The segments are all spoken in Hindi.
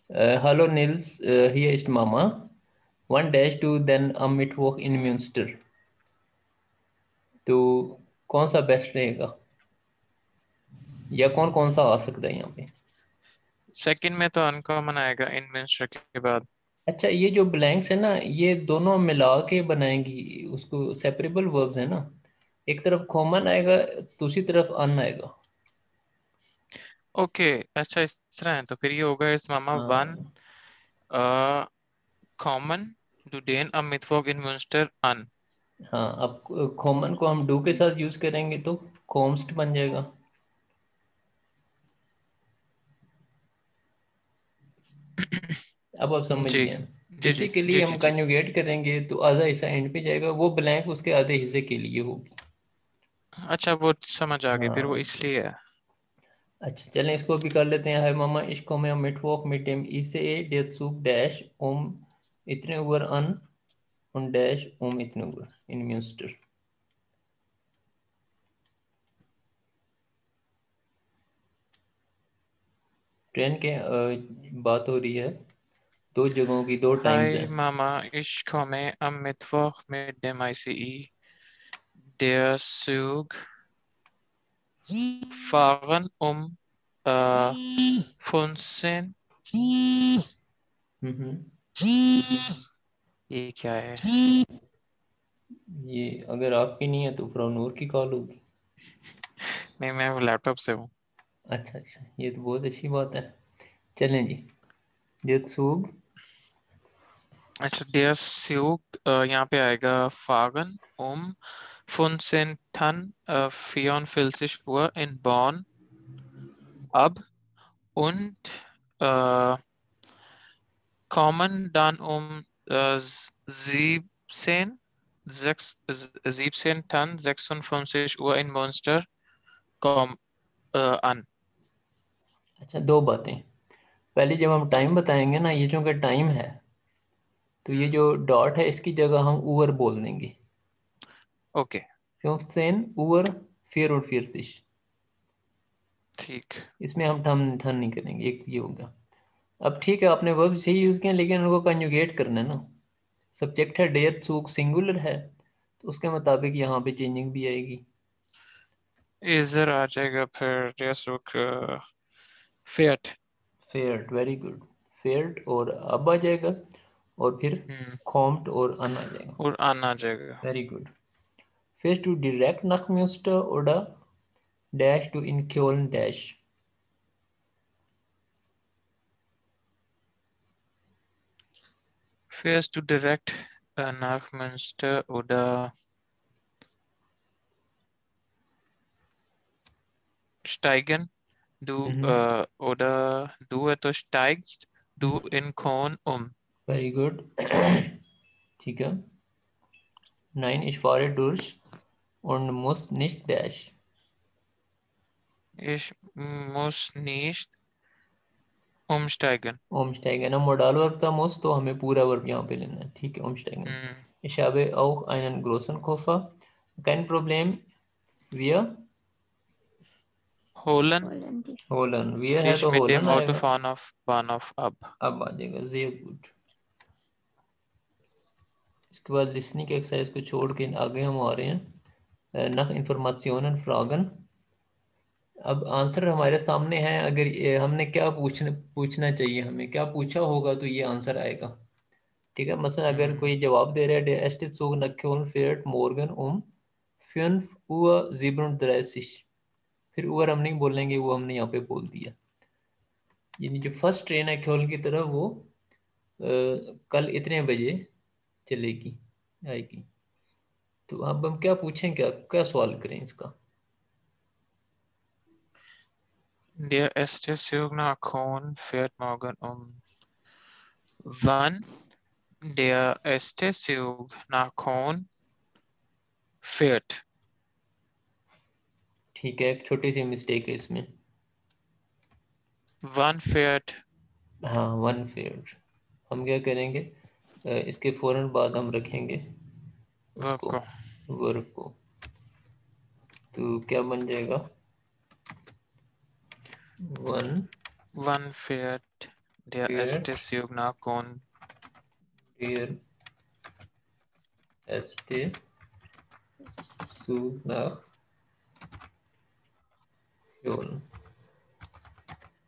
Hallo Nils, hier ist Mama. One dash to then am Mittwoch in Münster. तो कौन सा बेस्ट रहेगा या कौन कौन सा आ सकता है यहाँ पे? सेकंड में तो अनकॉमन आएगा इन मिंस्टर के बाद। अच्छा, ये जो ब्लैंक्स है ना, ये दोनों मिला के बनाएंगी उसको, सेपरेबल वर्ब्स है ना। एक तरफ कॉमन आएगा, दूसरी तरफ अन आएगा। ओके, अच्छा इस तरह है तो फिर ये होगा इस मामा वन हाँ कॉमन डू डेन अ मिथवॉक इन मिंस्टर अन। हाँ, अब कॉमन को हम डू के साथ यूज करेंगे तो कॉम्स्ट बन जाएगा। अब आप समझ जी गए। जी इसी जी के लिए जी जी हम जी। कंजुगेट करेंगे तो आधा हिस्सा एंड पे जाएगा, वो ब्लैंक उसके आधे हिस्से के लिए होगी। अच्छा वो समझ आ गई, फिर वो हाँ। इसलिए है। अच्छा चलें, इसको भी कर लेते हैं। हाय मामा, ich komme am Mittwoch mit dem ICE, der Zug dash इतने Uhr an und dash इतने Uhr in Münster। ट्रेन के बात हो रही है, दो जगहों की, दो टाइम्स हाय हैं। मामा, ich komme am Mittwoch mit dem ICE. Der Zug fahren äh, 15। हम्म। ये क्या है? ये अगर आपकी नहीं है तो फ्रॉम नूर की कॉल होगी। नहीं, मैं वो लैपटॉप से हूँ। अच्छा अच्छा, ये तो बहुत अच्छी बात है। चलें जी। der Zug। अच्छा, der Zug यहाँ पे आएगा fahren 15 Tonnen 44 Uhr in Bonn ab und äh, kommen dann 17, 17 Tonnen 56 Uhr in Münster komm, an। अच्छा, दो बातें। पहले जब हम टाइम बताएंगे ना, ये चूंकि टाइम है तो ये जो डॉट है इसकी जगह हम ऊवर बोल देंगे। ओके 15 ऊवर 44। ठीक। इसमें हम ठन ठन नहीं करेंगे, एक ये हो गया। अब ठीक है, आपने वर्ब सही यूज किया लेकिन उनको कंजुगेट करना है ना। सब्जेक्ट है डेयर, सूक सिंगुलर है, तो उसके मुताबिक यहाँ पे चेंजिंग भी आएगी। इधर आ जाएगा फिर der Zug fährt। फेयर्ड, वेरी गुड। फेयर्ड और अब आ जाएगा, और फिर हम्म, कॉम्ट और अन आ जाएगा। और an आ जाएगा। Very good. Fährst du direkt nach Münster oder dash du in Köln dash? Fährst du direkt nach Münster oder steigen du oder du etwas steigst du in Köln very good. ठीक है। Nein, ich fahre durch und muss nicht dash। Ich muss nicht umsteigen। Umsteigen ना मॉडल वर्ब था, muss तो हमें पूरा वर्ब यहाँ पे लेना है। ठीक है, umsteigen। हम्म, Ich habe auch einen großen Koffer। Kein Problem। Wir holen holen। Wir है dich तो mit dem holen Auto आएगा। Bahnhof ab। अब आ जाएगा, sehr gut। इसके बाद लिसनिंग एक्सरसाइज को छोड़ के आगे हम आ रहे हैं। nach Informationen fragen। अब आंसर हमारे सामने है, अगर हमने क्या पूछना चाहिए, हमें क्या पूछा होगा तो ये आंसर आएगा। ठीक है, मसलन अगर हम्म, कोई जवाब दे रहा है der erste Zug nach Köln fährt morgen 5 Uhr 37। फिर ऊपर हम नहीं बोलेंगे, वो हमने यहाँ पे बोल दिया। यानी जो फर्स्ट ट्रेन है क्योल की तरफ, वो कल इतने बजे चलेगी, आएगी। तो अब हम क्या पूछें, क्या क्या सवाल करें इसका? der erste Zug nach Köln fährt morgen wann der erste Zug nach Köln fährt। ठीक है, एक छोटी सी मिस्टेक है इसमें। wann fährt हाँ, वन फेयर। हम क्या करेंगे, इसके फौरन बाद हम रखेंगे वर्ब उसको, को। वर्ब को। तो क्या बन जाएगा, one wann fährt Der Der Zug nach Köln. der erste Zug nach Köln।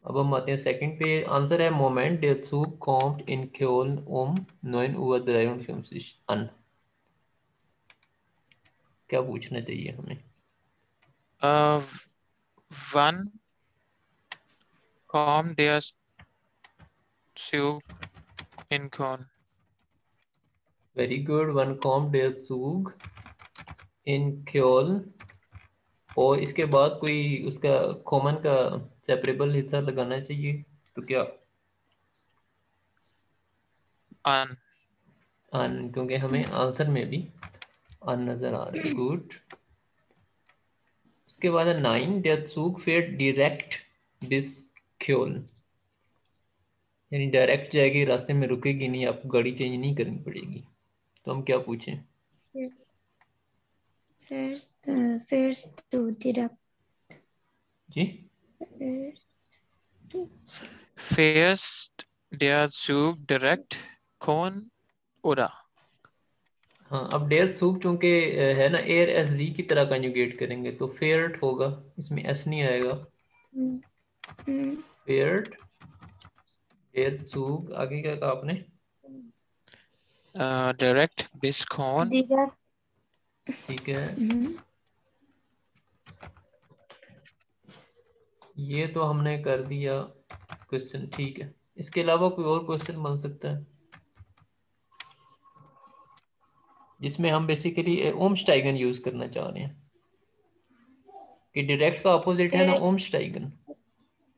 अब हम आते हैं सेकंड पे, आंसर है moment der Zug kommt in Köln um 9:53 an। क्या पूछना चाहिए हमें? Wann kommt der Zug in Köln? Very good, wann kommt der Zug in Köln। और इसके बाद कोई उसका कॉमन का सेपरेबल हिस्सा लगाना चाहिए, तो क्या? An. अन, क्योंकि हमें आंसर में भी अन नजर आ रहा है। गुड। उसके बाद है 9, der Zug fährt direkt bis Köln। यानी डायरेक्ट जाएगी, रास्ते में रुकेगी नहीं, आपको गाड़ी चेंज नहीं करनी पड़ेगी। तो हम क्या पूछें? First to direct. Ji, Fährst der Zug direkt Köln oder? हाँ, अब डेयर सूप चूंकि है ना, एयर एस जी की तरह कंजुगेट करेंगे तो फेयर्ट होगा, इसमें एस नहीं आएगा। फेयर्ट, डेयर सूप, आगे क्या कहा आपने? Direkt bis Köln. Direct. ठीक है, ये तो हमने कर दिया क्वेश्चन। ठीक है, इसके अलावा कोई और क्वेश्चन बन सकता है जिसमें हम बेसिकली ओमस्टाइगन यूज करना चाह रहे हैं, कि डायरेक्ट का अपोजिट है ना ओमस्टाइगन।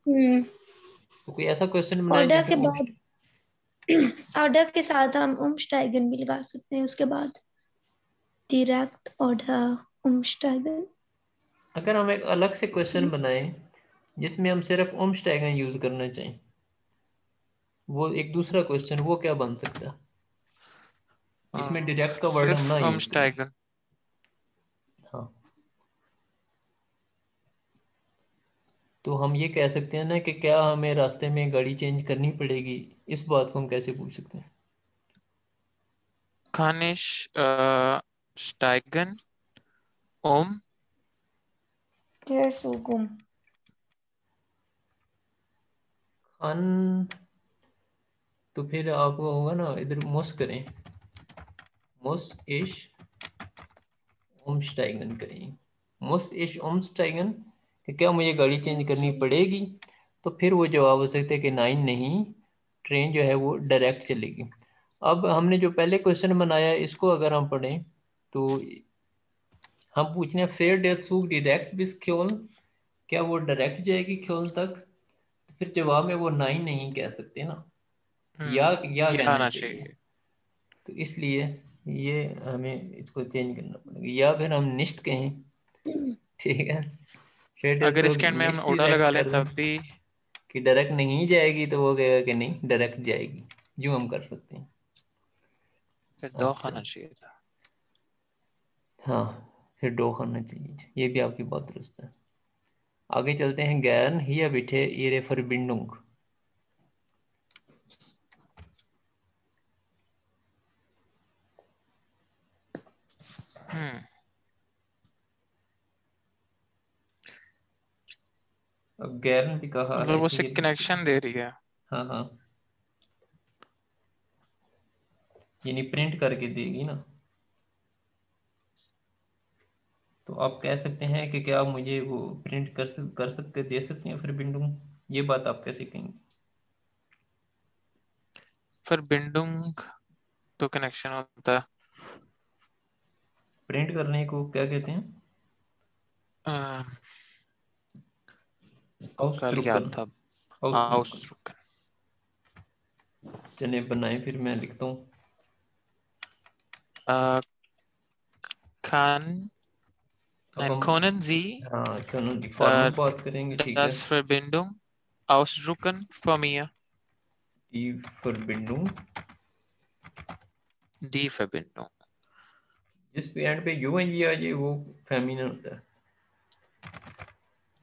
तो कोई ऐसा क्वेश्चन बनाए ऑर्डर जिसमें के बाद, ऑर्डर के साथ हम umsteigen भी लगा सकते हैं उसके बाद। direct order umsteigen। अगर हम एक अलग से क्वेश्चन बनाएं जिसमें हम सिर्फ ओमस्टाइगन यूज करना चाहें, वो एक दूसरा क्वेश्चन, वो क्या बन सकता है जिसमें डायरेक्ट का वर्ड हम सिर्फ ना यूज करें? umsteigen. हाँ, तो हम ये कह सकते हैं ना कि क्या हमें रास्ते में गाड़ी चेंज करनी पड़ेगी, इस बात को हम कैसे पूछ सकते हैं? Kann ich steigen Der Zug um। Khan, तो फिर आपको होगा ना, इधर मुस करें, मुस इश ओमस्टाइगन करें, मुस इश ओमस्टाइगन, कि क्या मुझे गाड़ी चेंज करनी पड़ेगी? तो फिर वो जवाब हो सकता है कि नहीं, ट्रेन जो है वो डायरेक्ट चलेगी। अब हमने जो पहले क्वेश्चन बनाया, इसको अगर हम पढ़ें तो हम पूछ रहे हैं फेयर डेथ सूक डायरेक्ट बिस क्योल, क्या वो डायरेक्ट जाएगी क्योल तक? तो फिर जवाब में वो नहीं कह सकते ना, या या कहना आना चाहिए। चाहिए। तो इसलिए ये हमें इसको चेंज करना पड़ेगा, या फिर हम निश्चित कहें। ठीक है, फेयर डेथ अगर सूक इसके एंड में हम निश्चित ओडा डायरेक्ट लगा लें कर दें तब भी कि डायरेक्ट नहीं जाएगी, तो वो कहेगा कि नहीं डायरेक्ट जाएगी। यूँ हम कर सकते हैं। फिर दो अच्छा, खाना चाहिए था। हाँ, फिर डो खाना चाहिए, ये भी आपकी बात दुरुस्त है। आगे चलते हैं। गैरन हिया बिठे ihre Verbindung। हम्म अब गैरन भी कहा मतलब है वो कि से ये, कनेक्शन दे रही है। हाँ हाँ, यानी प्रिंट करके देगी ना। तो आप कह सकते हैं कि क्या आप मुझे वो प्रिंट कर सकते, दे सकते हैं Verbindung, ये बात आप कैसे कहेंगे? फिर बिंडुंग तो कनेक्शन होता है। प्रिंट करने को क्या कहते हैं? अ, कल याद Ausdrucken। था। Ausdrucken। आउसरुकन। चने बनाए, फिर मैं लिखता हूँ। kann अब nein हम, können Sie हाँ क्यों फॉर्मल बात करेंगे, ठीक है। das Verbindung ausdrucken for mir? Die Verbindung, Die Verbindung। जिस पे एंड पे यू एन जी आ जाए वो फेमिनिन होता है।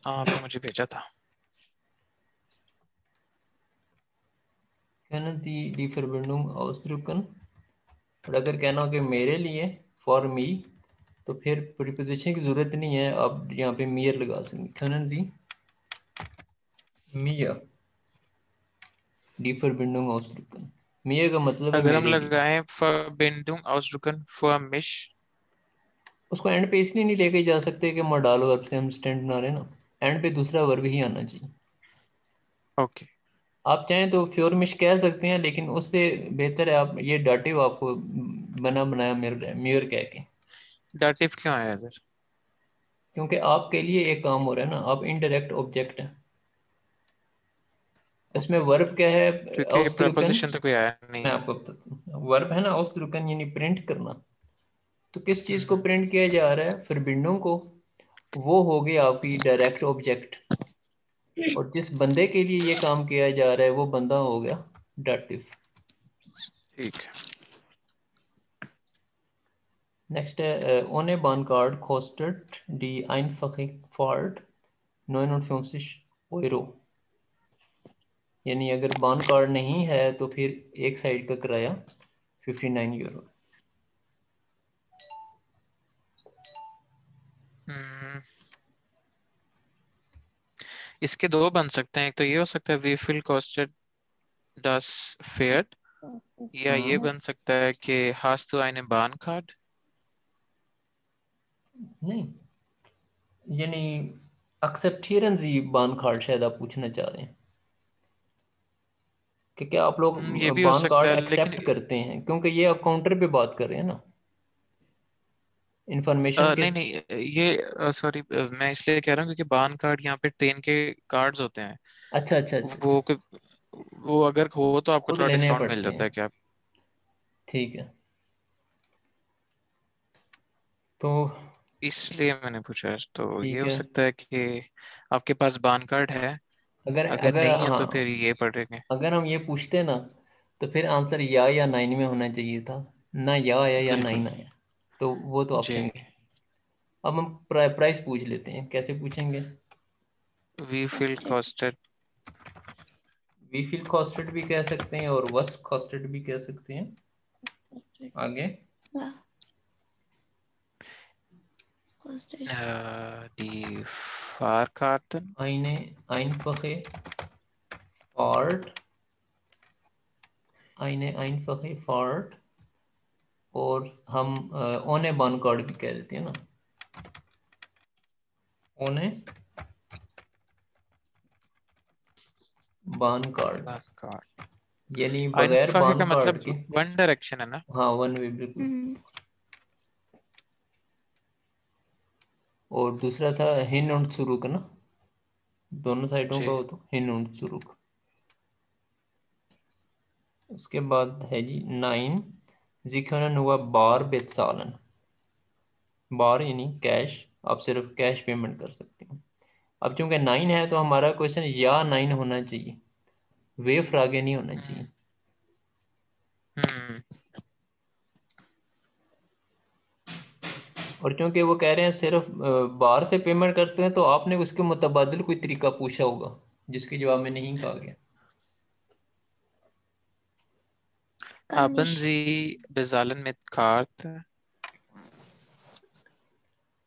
आपने मुझे भेजा था। können Sie die Verbindung ausdrücken? और अगर कहना हो कि मेरे लिए, फॉर मी, तो फिर प्रीपोजिशन की ज़रूरत नहीं है, आप यहाँ पे मियर लगा सकते। können Sie mir die Verbindung ausdrücken? मियर का मतलब है अगर हम मेरे लिए। लगाएं Verbindung ausdrücken für mich, उसको एंड पे इसलिए नहीं लेके जा सकते कि मॉडल वर्ब से हम स्टैंड बना रहे हैं ना, एंड पे दूसरा वर्ब ही आना चाहिए। ओके। आप चाहें तो फ्योरमिश कह सकते हैं, लेकिन उससे बेहतर है आप ये डाटिव आपको बना बनाया म्यूर कह के, डाटिव क्यों आया इधर? क्योंकि आपके लिए एक काम हो रहा है ना, आप इनडायरेक्ट ऑब्जेक्ट हैं। इसमें ओके, वर्ब क्या है? क्योंकि औसतुरकन। प्रपोजिशन तो कोई आया नहीं मैं है। आपको बताता हूँ, वर्ब है ना औसतुरकन, यानी प्रिंट करना। तो किस चीज़ को हम्म, प्रिंट किया जा रहा है? फिर को। वो हो गई आपकी डायरेक्ट ऑब्जेक्ट, और जिस बंदे के लिए ये काम किया जा रहा है वो बंदा हो गया डाटिव। ठीक है। नेक्स्ट है ohne Bahncard kostet die einfache Fahrt 59 Euro। यानी अगर बान कार्ड नहीं है तो फिर एक साइड का किराया 59 यूरो। हम्म, इसके दो बन सकते हैं। एक तो ये हो सकता है we feel costed does fair, या ये हम्म, बन सकता है कि हास्ट टू आइने बान कार्ड। नहीं, यानी एक्सेप्टियरन जी बान कार्ड शायद आप पूछना चाह रहे हैं कि क्या आप लोग ये भी हो बान सकता कार्ड है, लेकिन एक्सेप्ट करते हैं, क्योंकि ये आप काउंटर पे बात कर रहे हैं ना, इंफॉर्मेशन के। नहीं नहीं, ये सॉरी, मैं इसलिए कह रहा हूँ क्योंकि बान कार्ड यहाँ पे ट्रेन के कार्ड्स होते हैं। अच्छा अच्छा अच्छा अच्छा, वो वो अगर हो तो आपको खुद थोड़ा लेने डिस्काउंट मिल पड़ते जाता है हैं। क्या? ठीक है, तो इसलिए मैंने पूछा। तो ये ठीक हो है। सकता है कि आपके पास बान कार्ड है, अगर अगर अगर नहीं है तो फिर हाँ, ये पढ़ेंगे। अगर हम ये पूछते ना, तो फिर आंसर या नाइन में होना चाहिए था, ना या आया या बिल्कुल। नाइन आया, तो वो तो जी। ऑप्शन। अब हम प्राइस पूछ लेते हैं, कैसे पूछेंगे? We feel costed. We feel costed भी कह सकते हैं और वस कॉस्टेड भी कह सकते हैं। आगे Die Fahrkarten. einfache Fahrt, einfache Fahrt, और हम ओने बान कार्ड भी कह देते हैं ना, ओने बान कार्ड, बान कार्ड। यानी बगैर Einfache बान का कार्ड मतलब के। वन डायरेक्शन है ना? हाँ, वन वे बिल्कुल। और दूसरा था हिन और सुरुक ना, दोनों साइडों का जी। हो तो हिन और सुरुक। उसके बाद है जी नाइन, जिक्र हुआ बार बेतसालन। बार यानी कैश, आप सिर्फ कैश पेमेंट कर सकते हैं। अब चूंकि नाइन है तो हमारा क्वेश्चन या नाइन होना चाहिए, वेफ आगे नहीं होना हम्म। चाहिए। हम्म, और क्योंकि वो कह रहे हैं सिर्फ बाहर से पेमेंट करते हैं, तो आपने उसके मुतबादिल कोई तरीका पूछा होगा जिसके जवाब में नहीं कहा गया। कानिश Haben Sie bezahlen mit Karte?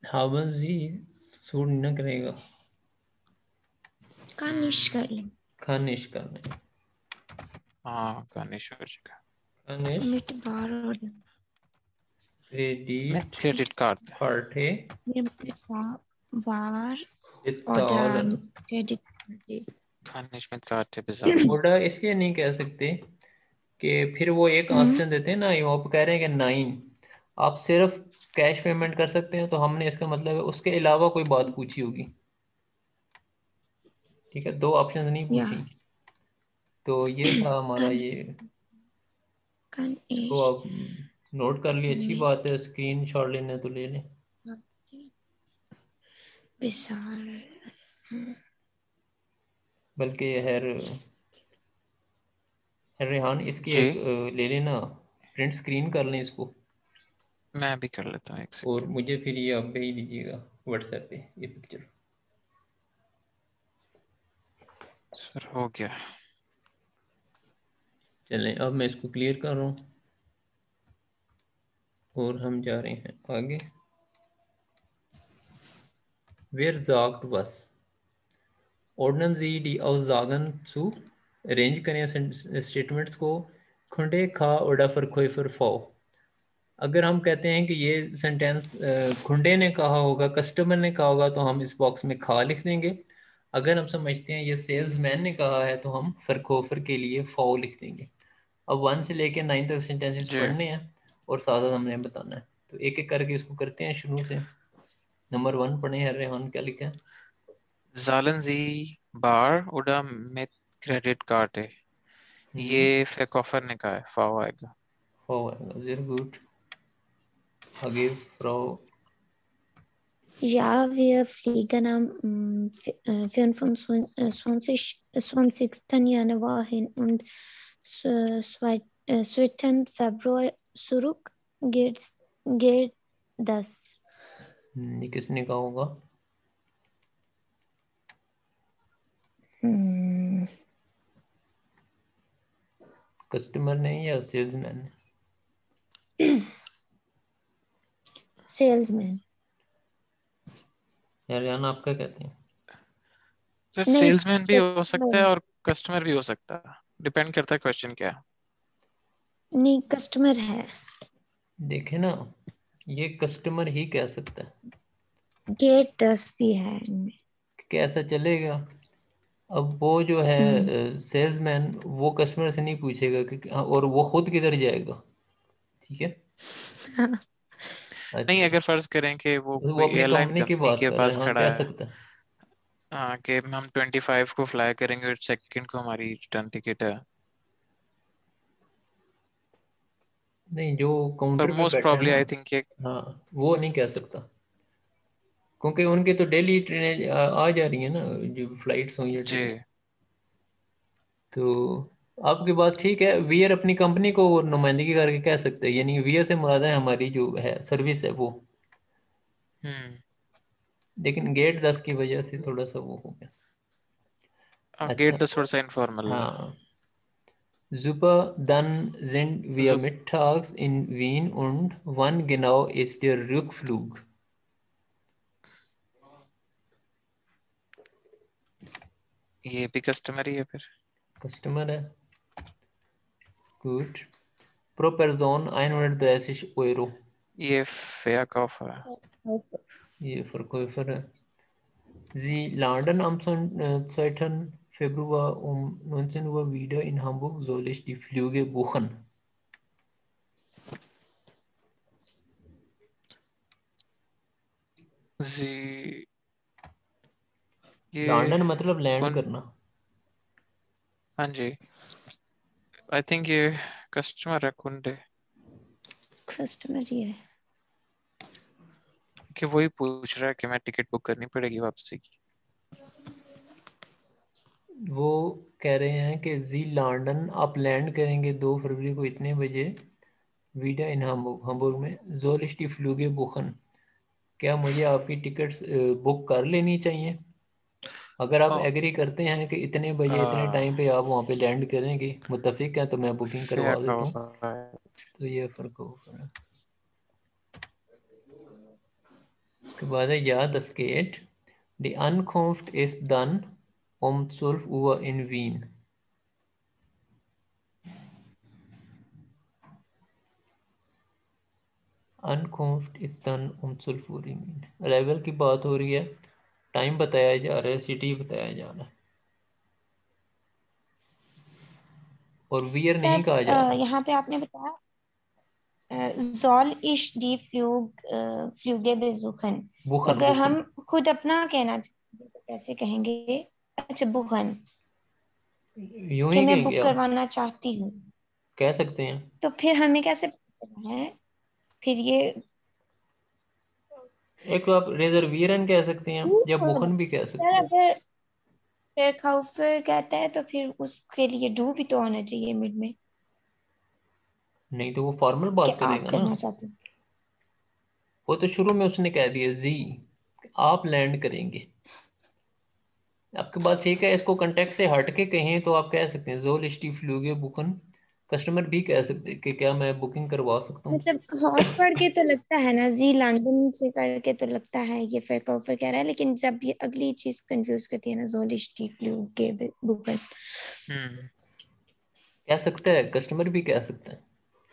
हावन जी सूट न करेगा, कानिश कर लें। खानिश करने, हाँ, गानिश हो जाएगा। खानिश मिट बार और Mit क्रेडिट Kreditkarte. कार्टे मिट बार और बेतसालन। Credit. Kann ich mit Karte bezahlen? थोड़ा इसलिए नहीं कह सकते कि फिर वो एक ऑप्शन देते हैं ना, वो आप कह रहे हैं कि नाइन आप सिर्फ कैश पेमेंट कर सकते हैं, तो हमने इसका मतलब है उसके अलावा कोई बात पूछी होगी। ठीक है, दो ऑप्शन नहीं या पूछी। तो ये था हमारा कान ये। इसको कानिश आप नोट कर लिए, अच्छी मिट बात है, स्क्रीन शॉट लेने तो ले लें। विशाल बल्कि रेहान इसकी जी, एक ले लेना, प्रिंट स्क्रीन कर लें इसको, मैं भी कर लेता हूँ, एक और सेकंड। मुझे फिर ये आप भेज दीजिएगा व्हाट्सएप पे ये पिक्चर। सर हो गया। चलें अब मैं इसको क्लियर कर रहा हूँ और हम जा रहे हैं आगे। Wer sagt was? Ordnen Sie die Aussagen zu? Arrange करें स्टेटमेंट्स को। खुंडे खा oder Verkäufer V। अगर हम कहते हैं कि ये सेंटेंस खुंडे ने कहा होगा, कस्टमर ने कहा होगा, तो हम इस बॉक्स में खा लिख देंगे। अगर हम समझते हैं ये सेल्समैन ने कहा है तो हम फरखोफर के लिए फाउ लिख देंगे। अब 1 से लेकर 9 तक सेंटेंसेस जी। पढ़ने हैं और साथ साथ हमने बताना है, तो एक एक करके इसको करते हैं शुरू से। नंबर 1 पढ़े हैं, रेहान क्या लिखा है? Zahlen Sie bar oder mit Kreditkarte? ये फैकॉफर ने कहा है, फाव आएगा। फाउ आएगा, वेरी गुड। आगे Frau. Ja, wir fliegen am 25. Januar hin und 2. Februar zurück. Geht das? ये किसने कहा होगा? कस्टमर ने या सेल्समैन ने? सेल्समैन। यार यान आप क्या कहते हैं? सर नहीं, सेल्समैन भी हो सकता है कस्टमर। और कस्टमर भी हो सकता है, डिपेंड करता है क्वेश्चन क्या है। नहीं, कस्टमर है। देखे ना, ये कस्टमर ही कह सकता है। गेट 10 भी है इनमें। कैसा चलेगा? अब वो जो है सेल्समैन, वो कस्टमर से नहीं पूछेगा कि और वो खुद किधर जाएगा। ठीक है, नहीं, अच्छा। अगर फर्ज करें कि वो तो वो कोई अपनी एयरलाइन कंपनी की कंपनी बात के कर रहे पास हैं, हाँ खड़ा कह है, सकता है। हाँ, कि हम 25 को फ्लाई करेंगे और सेकंड को हमारी रिटर्न टिकट है, नहीं, जो पर काउंटर पे मोस्ट बैठा है प्रॉब्ली ना, आई थिंक ये। हाँ वो नहीं कह सकता, क्योंकि उनकी तो डेली ट्रेनें आ जा रही है ना, जो फ्लाइट्स हों या जी। ट्रेन। तो आपकी बात ठीक है, वीयर अपनी कंपनी को नुमाइंदगी करके कह सकते हैं, यानी वीयर से मुराद है हमारी जो है सर्विस है वो। हम्म। लेकिन गेट 10 की वजह से थोड़ा सा वो हो गया। अच्छा, गेट 10 थोड़ा सा इनफॉर्मल है। हाँ। Super, dann sind wir जो mittags in Wien und wann genau ist der Rückflug? ये भी कस्टमर ही है फिर। कस्टमर है, गुड। Pro Person 130 Euro। ये फैकॉफर है। ये Verkäufer है। Sie landen am 2. Februar um 19 Uhr wieder in Hamburg. Soll ich die Flüge buchen? जी। ये लैंडन मतलब लैंड कौन? करना। हाँ जी, आई थिंक ये कस्टमर है, कुंडे, कस्टमर ही है। कि वही पूछ रहा है कि मैं टिकट बुक करनी पड़ेगी वापसी की। वो कह रहे हैं कि जी लंदन आप लैंड करेंगे 2 फरवरी को इतने बजे वीडा इन hamburg hamburg में soul ich die Flüge buchen? क्या मुझे आपकी टिकट्स बुक कर लेनी चाहिए? अगर आप ओ, एग्री करते हैं कि इतने बजे इतने टाइम पे आप वहाँ पे लैंड करेंगे, मुत्तफिक हैं, तो मैं बुकिंग करवा देता हूँ। फैकॉफर। तो ये फ़र्क होगा। उसके बाद है या das geht, die Ankunft ist dann um 12 Uhr in Wien। Ankunft ist dann um 12 Uhr in Wien। Arrival की बात हो रही है, टाइम बताया जा रहा है, सिटी बताया जा रहा है, और वियर नहीं सर, कहा जा रहा। यहाँ पे आपने बताया soll ich die Flüge besuchen। तो बुखन अगर बुखन हम खुद अपना कहना चाहेंगे तो कैसे कहेंगे? अच्छा, बुखन, यूं कि ही मैं कहेंगे, बुक आप करवाना चाहती हूँ। कह सकते हैं। तो फिर हमें कैसे पता चला है फिर ये? एक तो आप रिजर्वियरन कह सकते हैं या बुखन भी कह सर, सकते हो। अगर फिर खौफ कहता है तो फिर उसके लिए डू भी तो होना चाहिए मिड में, नहीं तो वो फॉर्मल कि बात आप करेगा ना। करना चाहते हैं। वो तो शुरू में उसने कह दिया जी, आप लैंड करेंगे। आपकी बात ठीक है, इसको कंटेक्ट से हट के कहें तो आप कह सकते हैं जोल स्टी फ्लूगे बुकन, कस्टमर भी कह सकते कि क्या मैं बुकिंग करवा सकता हूँ। मतलब हॉट पढ़ के तो लगता है ना, जी लंदन से करके तो लगता है ये फेक ऑफर कह रहा है, लेकिन जब ये अगली चीज कंफ्यूज करती है ना, जोलिश टी फ्लू के बुकन। हम्म। कह सकता है, कस्टमर भी कह सकता है।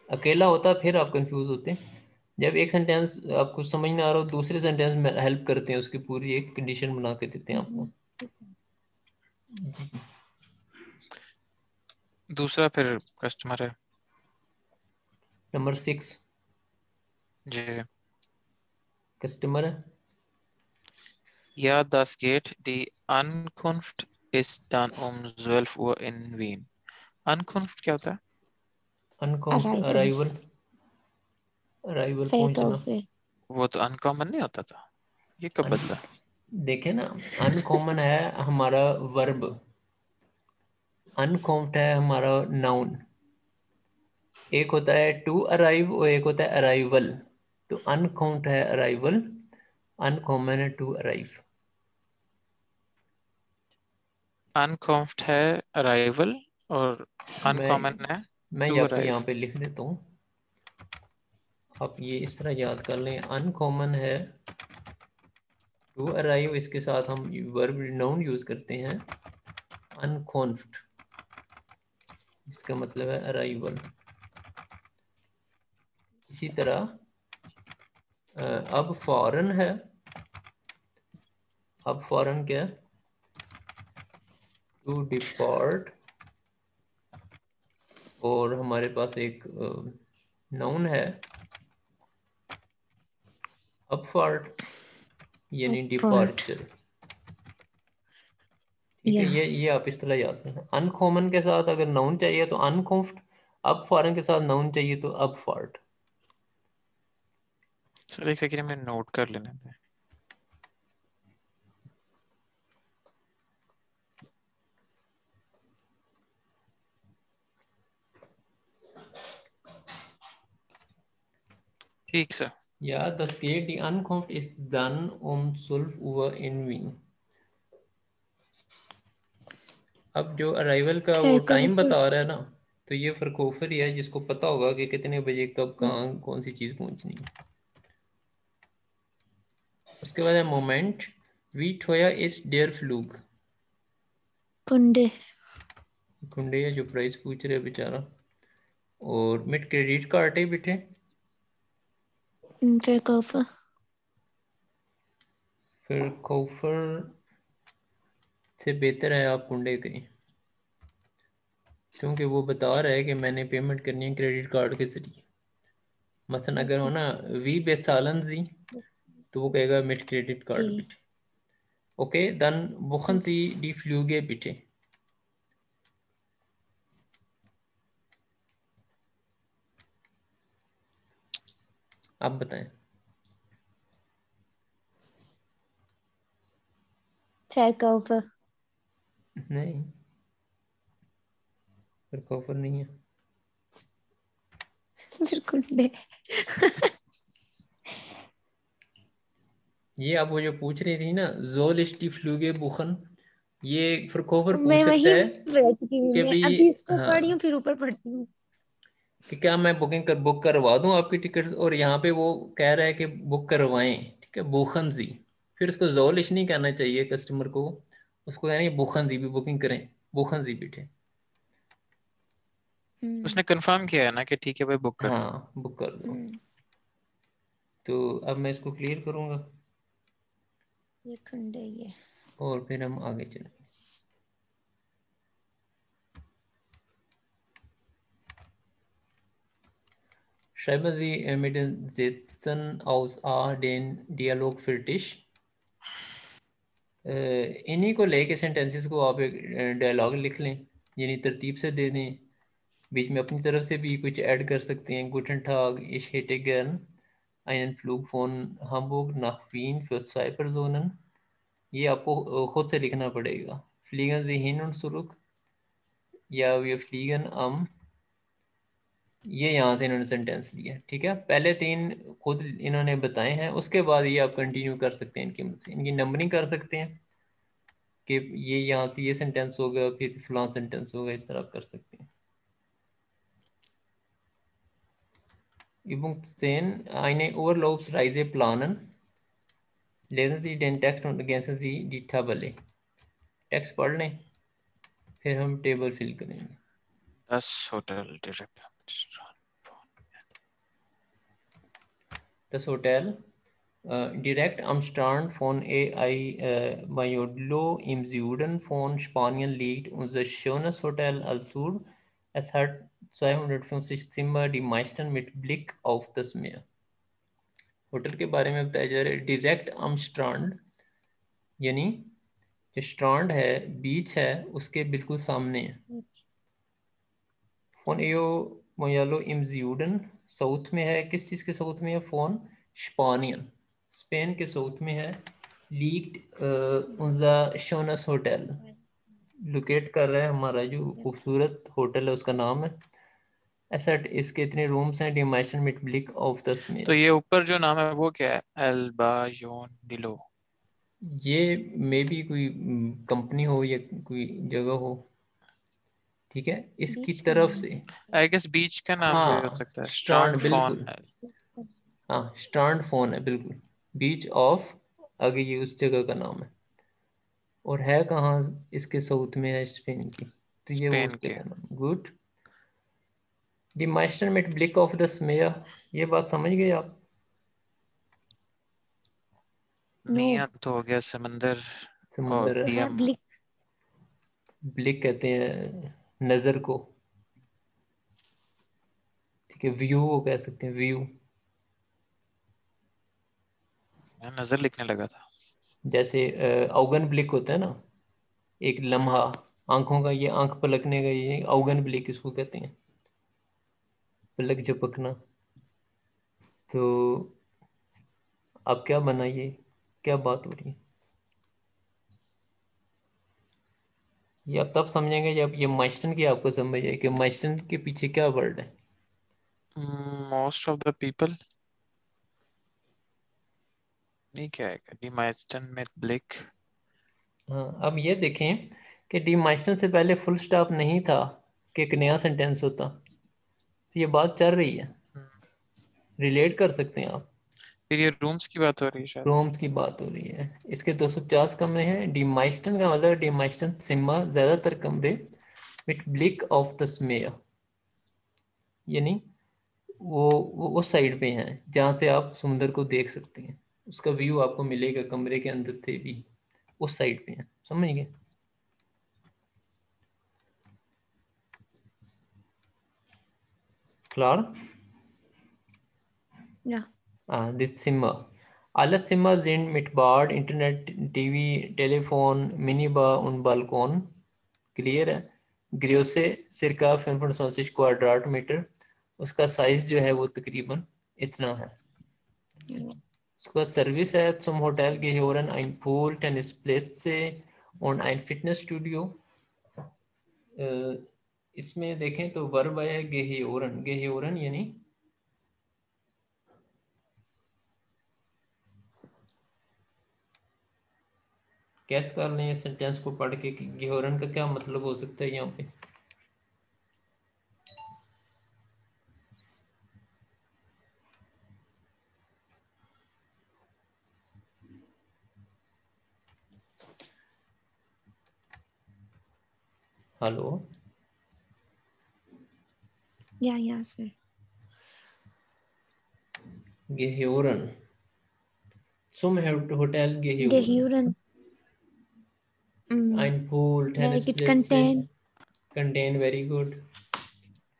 अकेला होता फिर आप कंफ्यूज होते हैं। जब एक सेंटेंस आपको समझ ना आ रहा हो, दूसरे सेंटेंस में हेल्प करते हैं, उसकी पूरी एक कंडीशन बना के देते हैं आपको। दूसरा फिर कस्टमर है। नंबर 6 जी। कस्टमर है। Ja, das geht. Die Ankunft ist dann um 12 Uhr in Wien. Ankunft क्या होता है? अनकॉम्प्ट अराइवल। अराइवल, अराइवल फेक पहुंचना। ऑफर। वो तो अनकॉमन नहीं होता था, ये कब अन बदला? देखे ना, अनकॉमन है हमारा वर्ब, अनकॉम्प्ट है हमारा नाउन। एक होता है टू अराइव और एक होता है अराइवल। तो अनकाउंट है अराइवल, अनकॉमन है टू अराइव। अनकॉम्फ्ट है अराइवल और मैं अनकॉमन है मैं टू आपको अराइव। यहाँ पे लिख देता हूँ, आप ये इस तरह याद कर लें। अनकॉमन है टू अराइव, इसके साथ हम वर्ब नाउन यूज करते हैं अनकॉन्फ्ट, इसका मतलब है अराइवल। इसी तरह अब फॉरेन है, अब फॉरेन क्या है, टू डिपार्ट, और हमारे पास एक नाउन है अपफॉर्ट, यानी फॉल्ट। डिपार्चर। ठीक है, या ये आप इस तरह याद रखना। अनकॉमन के साथ अगर नाउन चाहिए तो अनकॉम्फ्ट, अब फॉरेन के साथ नाउन चाहिए तो अब फॉर्ट। सर एक सेकंड में नोट कर लेने थे। ठीक sir. Ja, das geht. Die Ankunft ist dann um 12 Uhr in Wien. अब जो अराइवल का वो फेक टाइम ऑफर। बता रहा है ना, तो ये फरकोफर ही है जिसको पता होगा कि कितने बजे कब कहाँ कौन सी चीज़ पहुंचनी है। उसके बाद है मोमेंट, वी ठोया इस डेयर फ्लूग। कुंडे। कुंडे है जो प्राइस पूछ रहे बेचारा। और मिट क्रेडिट कार्ड है बेटे। Fake offer. फिर कोफर से बेहतर है आप कुंडे कहें, क्योंकि वो बता रहा है कि मैंने पेमेंट करनी है क्रेडिट कार्ड के जरिए। मसलन अगर हो ओके। ना वी बेसालन जी, तो वो कहेगा मिट क्रेडिट जी। कार्ड बेटे। ओके दन बुखन सी डी फ्लूगे बेटे। आप बताएं। Fake offer. नहीं, फिर कोफर नहीं है। फिर कुंडे। ये आप वो जो पूछ रही थी ना, जोल डी फ्लूगे बुखन, ये फिर कोफर पूछ मैं सकता वही है बैठ की हूँ, कि मैं भी, अभी इसको हाँ, पढ़ी हूँ फिर ऊपर पढ़ती हूँ। कि क्या मैं बुक करवा दूं आपकी टिकट, और यहाँ पे वो कह रहा है कि बुक करवाएं। ठीक है, बुखन जी, फिर उसको जोलिश नहीं कहना चाहिए कस्टमर को, उसको यानी बुखन जी भी बुकिंग करें, बुखन जी बेटे। हम्म। उसने कंफर्म किया है ना कि ठीक है भाई बुक कर दो। हाँ बुक कर दो। हम्म। तो अब मैं इसको क्लियर करूंगा ये कुंडे ये। और फिर हम आगे चलें। Schreiben Sie mit den Sätzen aus A den Dialog fertig। इन्हीं को लेके सेंटेंसेस को आप एक डायलॉग लिख लें, यानी तरतीब से दे दें। बीच में अपनी तरफ से भी कुछ ऐड कर सकते हैं। Guten Tag, ich hätte gern einen Flug von Hamburg nach Wien für 2 Personen। ये आपको खुद से लिखना पड़ेगा। Fliegen Sie hin und zurück, या wir fliegen am, ये यहाँ से इन्होंने सेंटेंस लिया। ठीक है, पहले 3 खुद इन्होंने बताए हैं, उसके बाद ये आप कंटिन्यू कर सकते हैं, इनकी मदद से इनकी नंबरिंग कर सकते हैं कि ये यहाँ से ये सेंटेंस होगा फिर फलां सेंटेंस होगा, इस तरह आप कर सकते हैं। Übung 10, eine Urlaubsreise planen. Lesen Sie den Text und ergänzen Sie die Tabelle. Text पढ़ लें, फिर हम टेबल फिल करेंगे. Das Hotel direkt. Das Hotel direkt am Strand von Majorlo im Süden von Spanien liegt unser schönes Hotel Al-Sur. Es hat 250 Zimmer, die meisten mit Blick auf das Meer. Hotel के बारे में बताया जा रहा है डायरेक्ट am Strand, यानी जो स्ट्रांड है, बीच है, उसके बिल्कुल सामने है. फोन एयो मोयालो इम ज्यूडन साउथ में है. किस चीज़ के साउथ में है? फोन स्पानियन, स्पेन के साउथ में है. लीक्ड उनजा शोनस होटल लोकेट कर रहा है हमारा जो खूबसूरत होटल है, उसका नाम है. ऐसा इसके इतने रूम्स हैं. डिमेंशन मिट ब्लिक ऑफ द तो स्मेल. ये ऊपर जो नाम है वो क्या है? एल्बायोन डिलो. ये मे बी कोई कंपनी हो या कोई जगह हो. ठीक है, इसकी बीच का तरफ नाम से. आई गेस बीच का नाम भी हो हाँ, सकता है. स्ट्रांड स्ट्रांड फॉन. बिल्कुल. हाँ, स्ट्रांड फोन है बिल्कुल. बीच ऑफ, आगे ये उस जगह का नाम है. और है कहाँ? इसके साउथ में है, स्पेन की. तो ये वो स्पेन उस के. जगह नाम. गुड. द माइस्टर मिट ब्लिक ऑफ द स्मेयर. ये बात समझ गए आप? नो, मिया तो हो गया समंदर. और समुंदर है. है डीएम. ब्लिक. ब्लिक कहते हैं नज़र को. ठीक है, व्यू वो कह सकते हैं, व्यू. मैं नजर लिखने लगा था. जैसे औगन ब्लिक होता है ना, एक लम्हा. आंखों का, ये आंख पलकने का, ये औगन ब्लिक इसको कहते हैं, पलक झपकना. तो अब क्या बना ये? क्या बात हो रही है? ये आप तब समझेंगे जब ये माइस्टन की आपको समझ आए कि माइस्टन के पीछे क्या वर्ड है. Most of the people. नहीं, क्या है? डीमाइस्टन में ब्लिक. हाँ, अब ये देखें कि डी माइस्टन से पहले फुल स्टॉप नहीं था कि एक नया सेंटेंस होता. तो ये बात चल रही है, रिलेट कर सकते हैं आप. फिर ये रूम्स की बात हो रही है शायद. रोम्स की बात हो रही है. इसके 250 कमरे हैं. डी माइस्टन का मतलब डी माइस्टन सिम्मा, ज़्यादातर कमरे with bleak of the smear, यानी वो उस साइड पे हैं जहाँ से आप समुंदर को देख सकते हैं. उसका व्यू आपको मिलेगा कमरे के अंदर से भी. उस साइड पे हैं, समझ गए? Klar? या Die Zimmer. Alle Zimmer sind mit Bad, Internet, TV, Telefon, Minibar und Balkon. Clear है. ग्रियोसे सिरका 25 क्वाड्राट मीटर. उसका साइज जो है वो तकरीबन इतना है. उसके बाद सर्विस है. zum Hotel gehören ein Pool, Tennisplätze und ein Fitnessstudio. इसमें देखें तो वर्ब है gehören. gehören यानी कैसे कर लें इस सेंटेंस को पढ़ के कि गिहोरन का क्या मतलब हो सकता है यहाँ पे. हेलो. Yeah sir. गिहोरन. zum Hotel gehören गेह्यूरन. ein Pool, like it Tennisplätze, contain. contain, very good.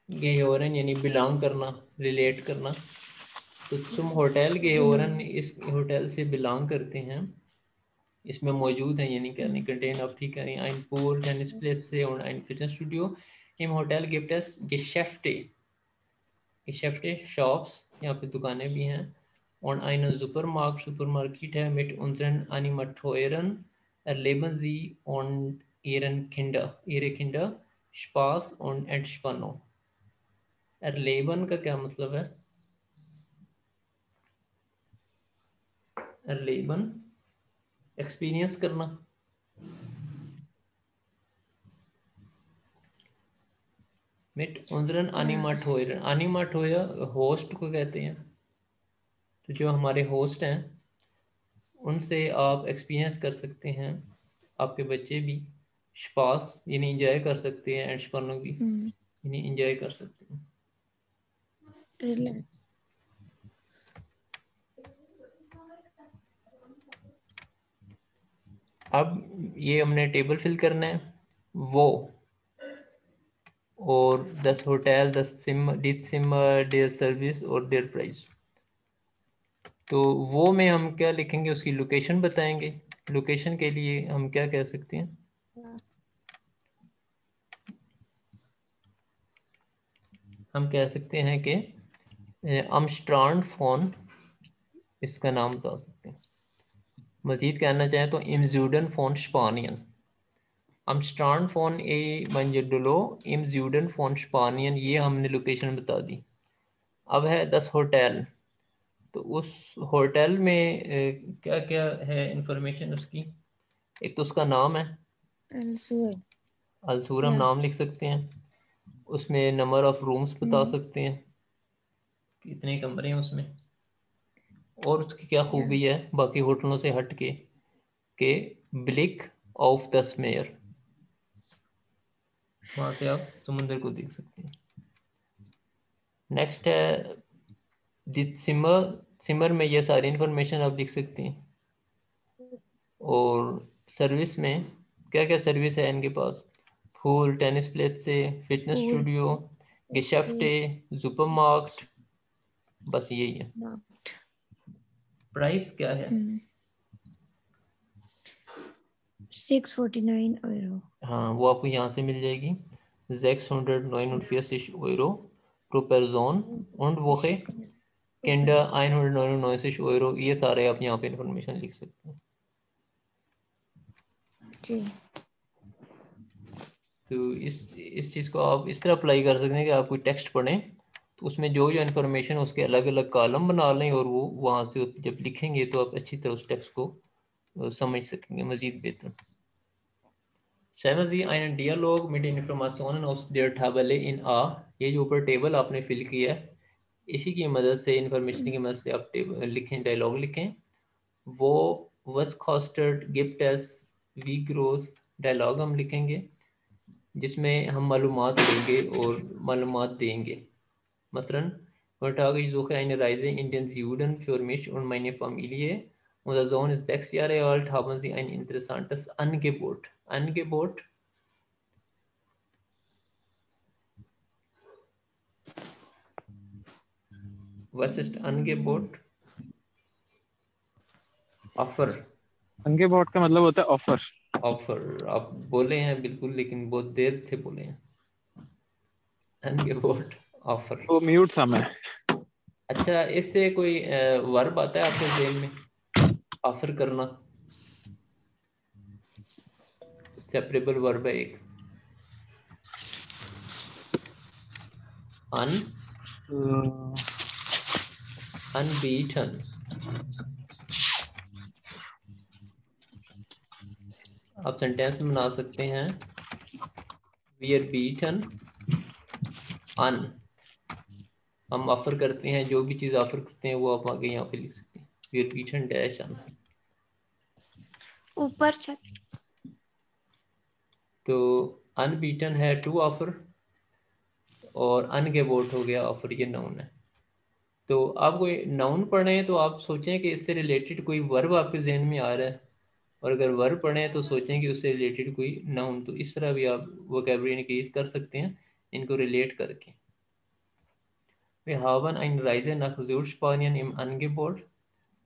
गिहोरन यानी बिलोंग करना, रिलेट करना. तो zum Hotel गिहोरन इस होटल से बिलोंग करते हैं, इसमें मौजूद है, यानी कहने कंटेन आप ठीक करें. ein Pool, Tennisplätze und ein Fitnessstudio. im Hotel gibt es Geschäfte. Geschäfte, shops, यहाँ पे दुकानें भी हैं. Und einen Supermarkt, सुपरमार्केट है. mit unseren Animatoren erleben Sie und ihre Kinder Spaß und Entspannung. erleben का क्या मतलब है? erleben एक्सपीरियंस करना. मिट उनरन अनिमट होयर, अनिमट होया होस्ट को कहते हैं। तो जो हमारे होस्ट हैं उनसे आप एक्सपीरियंस कर सकते हैं, आपके बच्चे भी स्पास यानी इंजॉय कर सकते हैं, एंड स्पानो भी यानी इंजॉय कर सकते हैं। रिलैक्स। अब ये हमने टेबल फिल करना है, वो और दस होटल, दस सिम, डिट सिमर, देयर सर्विस और देयर प्राइस। तो वो में हम क्या लिखेंगे, उसकी लोकेशन बताएंगे। लोकेशन के लिए हम क्या कह सकते हैं, हम कह सकते हैं कि अमस्ट्रांड फोन इसका नाम बता सकते हैं। मजीद कहना चाहें तो इमजूडन फोन स्पानियन, अमस्ट्रांड फोन ए मंजडुलो, इमजूडन फोन स्पानियन, ये हमने लोकेशन बता दी। अब है 10 होटल, तो उस होटल में क्या क्या है इंफॉर्मेशन उसकी। एक तो उसका नाम है अल्सूर। अल्सूर, हम या नाम लिख सकते हैं। उसमें नंबर ऑफ रूम्स बता सकते हैं, कितने कमरे हैं उसमें, और उसकी क्या या खूबी है बाकी होटलों से हट के ब्लिक ऑफ द स्मेयर, वहाँ से आप समुंदर को देख सकते हैं। नेक्स्ट है जित सिमर, सिमर में ये सारी इंफॉर्मेशन आप लिख सकते हैं। और सर्विस में क्या क्या सर्विस है इनके पास, पूल, टेनिस प्लेस से, फिटनेस पूल स्टूडियो, गिशेफ्टे, सुपरमार्केट, बस यही है। मार्क्ट। प्राइस क्या है, 649 €। हाँ वो आपको यहाँ से मिल जाएगी, 649 Euro pro Person und Woche, Kinder 199 Euro, ये सारे आप यहाँ पे इंफॉर्मेशन लिख सकते हैं। जी। तो इस चीज़ को आप इस तरह अप्लाई कर सकते हैं कि आप कोई टेक्स्ट पढ़ें तो उसमें जो जो इन्फॉर्मेशन उसके अलग अलग कॉलम बना लें, और वो वहाँ से जब लिखेंगे तो आप अच्छी तरह उस टेक्स्ट को समझ सकेंगे मज़ीद बेहतर। Schreiben Sie einen Dialog mit den Informationen aus der Tabelle in A, ये जो ऊपर टेबल आपने फिल किया है इसी की मदद से, इंफॉर्मेशन की मदद से आप लिखें, डायलॉग लिखें। वो was kostet, gibt es, wie groß, dialogue हम लिखेंगे जिसमें हम मालूमात लेंगे और मालूमात देंगे। मसलन Heutzutage ich suche eine Reise in den Süden für mich und meine Familie. Unser Sohn ist 6 Jahre alt. Haben Sie ein interessantes Angebot? Angebot, was ist Angebot? Offer, अनगेबॉट का मतलब होता है ऑफर। ऑफर आप बोले हैं बिल्कुल, लेकिन बहुत देर से बोले हैं। अनगेबोट ऑफर। वो म्यूट था मैं। अच्छा, इससे कोई वर्ब आता है आपके ज़हन में, ऑफर करना, सेपरेबल वर्ब है एक, अन अनबीटन, आप सेंटेंस में बना सकते हैं वी आर बीटन अन, हम ऑफर करते हैं, जो भी चीज़ ऑफर करते हैं वो आप आगे यहाँ पे लिख सकते हैं, वी आर बीटन डैश अन। ऊपर छत। तो अनबीटन है टू ऑफर, और अनगेबोट हो गया ऑफर, ये नाउन है। तो आप कोई नाउन पढ़े हैं तो आप सोचें कि इससे रिलेटेड कोई वर्ब आपके जहन में आ रहा है, और अगर वर्ब पढ़े हैं तो सोचें कि उससे रिलेटेड कोई नाउन। तो इस तरह भी आप वोकैबुलरी इंक्रीज कर सकते हैं इनको रिलेट करके। Wir haben eine Reise nach Südspanien im Angebot।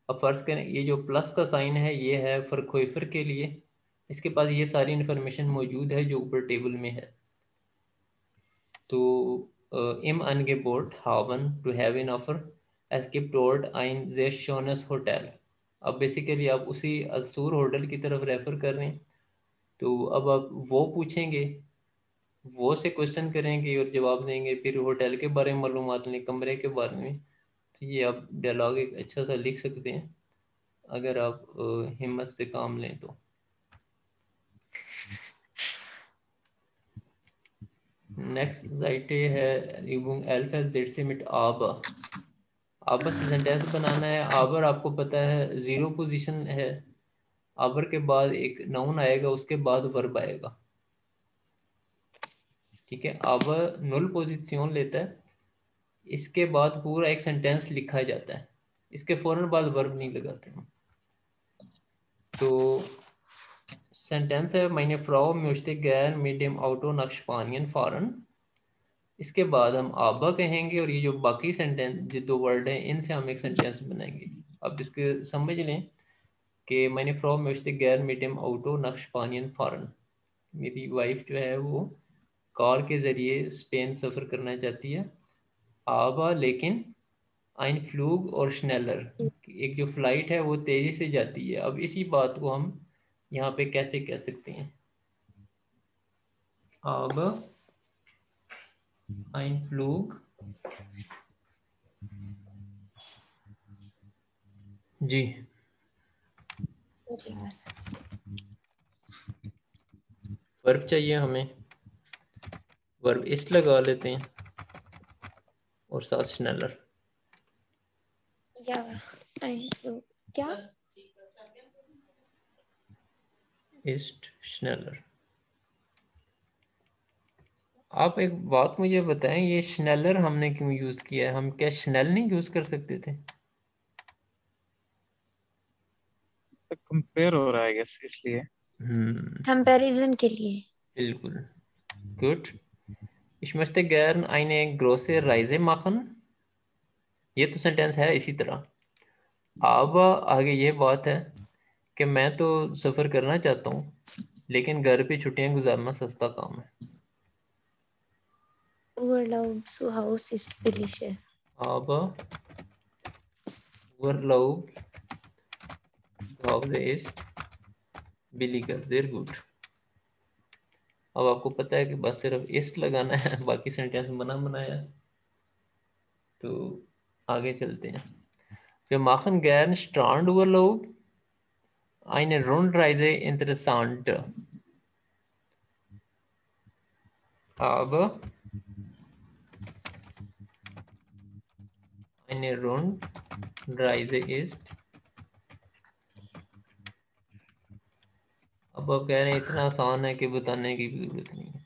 अब फर्ज करें ये जो प्लस का साइन है ये है फरखोइफर के लिए, इसके पास ये सारी इंफॉर्मेशन मौजूद है जो ऊपर टेबल में है। तो im Angebot haben to have an offer es gibt dort ein sehr schönes Hotel। अब बेसिकली आप उसी असूर होटल की तरफ रेफर कर रहे हैं। तो अब आप वो पूछेंगे, वो से क्वेश्चन करेंगे और जवाब देंगे, फिर होटल के बारे में मालूमात लें, कमरे के बारे में। तो ये आप डायलॉग एक अच्छा सा लिख सकते हैं अगर आप हिम्मत से काम लें तो। नेक्स्ट Seite है Übung 11 Z से mit aber। aber से सेंटेंस बनाना है। aber आपको पता है 0 पोजीशन है। aber के बाद एक नाउन आएगा, उसके बाद वर्ब आएगा। ठीक है, aber 0 पोजीशन लेता है, इसके बाद पूरा एक सेंटेंस लिखा जाता है, इसके फौरन बाद वर्ब नहीं लगाते हम। तो सेंटेंस है meine Frau möchte gern mit dem Auto nach Spanien fahren। इसके बाद हम आबा कहेंगे और ये जो बाकी सेंटेंस जो 2 वर्ड हैं इनसे हम एक सेंटेंस बनाएंगे। अब इसके समझ लें कि meine Frau möchte gern mit dem Auto nach Spanien fahren। मेरी वाइफ जो है वो कार के ज़रिए स्पेन सफ़र करना चाहती है। आबा लेकिन ein Flug और schneller, एक जो फ्लाइट है वो तेज़ी से जाती है। अब इसी बात को हम यहाँ पे कैसे कह सकते हैं? aber ein Flug, जी वर्ब चाहिए हमें, वर्ब इस लगा लेते हैं और साथ schneller। या क्या ist schneller। आप एक बात मुझे बताएं, ये schneller हमने क्यों यूज़ किया है? हम क्या schnell नहीं यूज़ कर सकते थे? कंपेयर हो रहा है गेस, इसलिए। कंपैरिजन के लिए। बिल्कुल, good. Ich möchte gern eine große Reise machen। ये तो सेंटेंस है इसी तरह। अब आगे ये बात है कि मैं तो सफ़र करना चाहता हूँ, लेकिन घर पे छुट्टियां गुजारना सस्ता काम है। Urlaub zu Hause ist billiger। Aber Urlaub zu Hause ist billiger। sehr gut। अब आपको पता है कि बस सिर्फ ist लगाना है, बाकी सेंटेंस बना बनाया। तो आगे चलते हैं। Wir machen gern Strandurlaub, eine Rundreise interessant। Aber eine Rundreise ist, अब आप कह रहे हैं इतना आसान है कि बताने की जरूरत नहीं है।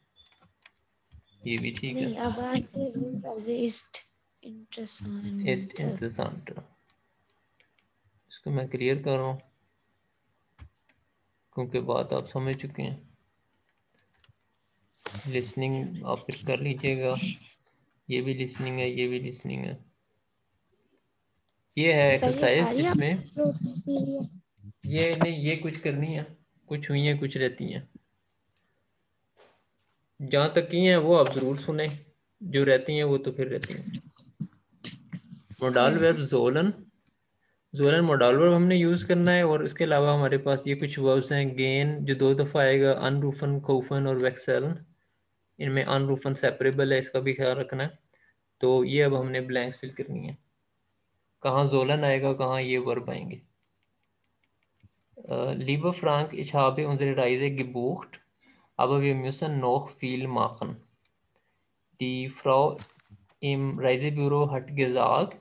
ये भी ठीक है। नहीं, aber eine Rundreise ist interessant। ist interessant। इसको मैं क्लियर कर रहा हूँ क्योंकि बात आप समझ चुके हैं। लिसनिंग आप फिर कर लीजिएगा, ये भी लिसनिंग है, ये भी लिसनिंग है। ये है एक्सरसाइज जिसमें ये नहीं, ये कुछ करनी है, कुछ हुई है कुछ रहती हैं। जहाँ तक की हैं वो आप ज़रूर सुने, जो रहती हैं वो तो फिर रहती हैं। मोडाल वर्ब ज़ोलन, ज़ोलन मोडाल वर्ब हमने यूज़ करना है। और इसके अलावा हमारे पास ये कुछ वर्ब्स हैं। गेन जो 2 दफ़ा आएगा, अनरूफन, खौफन और वैक्सेलन। इनमें अनरूफन सेपरेबल है, इसका भी ख्याल रखना है। तो ये अब हमने ब्लैंक्स फिल करनी है, कहाँ ज़ोलन आएगा, कहाँ ये वर्ब आएंगे। Lieber Frank, ich habe unsere Reise gebucht, aber wir müssen noch viel machen। Die Frau im Reisebüro hat gesagt,